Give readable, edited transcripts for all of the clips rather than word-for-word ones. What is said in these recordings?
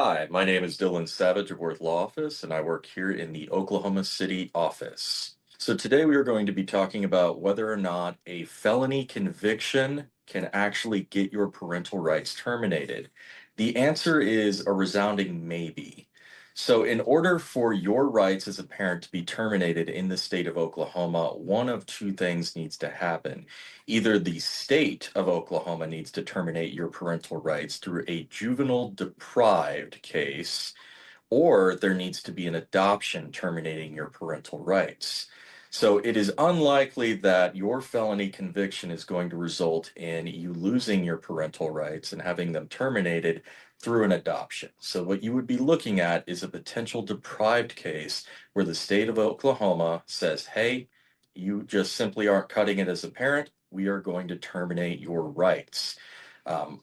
Hi, my name is Dylan Savage of Worth Law Office, and I work here in the Oklahoma City office. So today we are going to be talking about whether or not a felony conviction can actually get your parental rights terminated. The answer is a resounding maybe. So in order for your rights as a parent to be terminated in the state of Oklahoma, one of two things needs to happen. Either the state of Oklahoma needs to terminate your parental rights through a juvenile deprived case, or there needs to be an adoption terminating your parental rights. So it is unlikely that your felony conviction is going to result in you losing your parental rights and having them terminated through an adoption. So what you would be looking at is a potential deprived case where the state of Oklahoma says, hey, you just simply aren't cutting it as a parent. We are going to terminate your rights.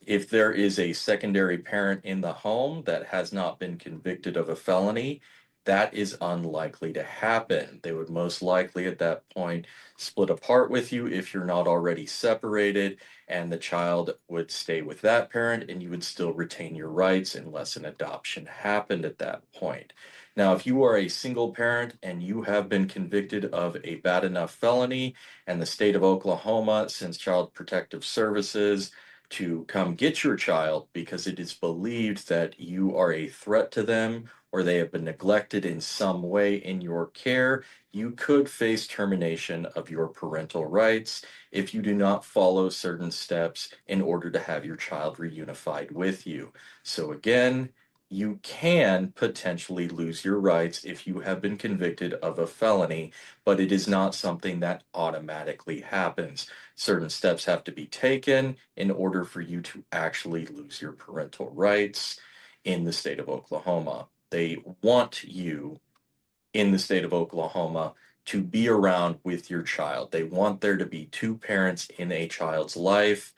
If there is a secondary parent in the home that has not been convicted of a felony, that is unlikely to happen. They would most likely at that point split apart with you if you're not already separated, and the child would stay with that parent and you would still retain your rights unless an adoption happened at that point. Now, if you are a single parent and you have been convicted of a bad enough felony, and the state of Oklahoma sends Child Protective Services to come get your child because it is believed that you are a threat to them or they have been neglected in some way in your care, you could face termination of your parental rights if you do not follow certain steps in order to have your child reunified with you. So again, you can potentially lose your rights if you have been convicted of a felony, but it is not something that automatically happens. Certain steps have to be taken in order for you to actually lose your parental rights in the state of Oklahoma. They want you in the state of Oklahoma to be around with your child. They want there to be two parents in a child's life.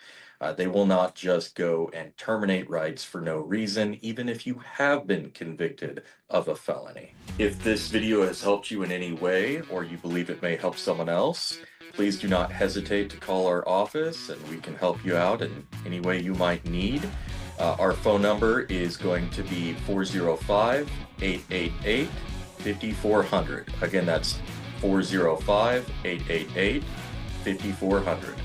They will not just go and terminate rights for no reason, even if you have been convicted of a felony. If this video has helped you in any way, or you believe it may help someone else, please do not hesitate to call our office and we can help you out in any way you might need. Our phone number is going to be 405 888 5400. Again, that's 405 888 5400.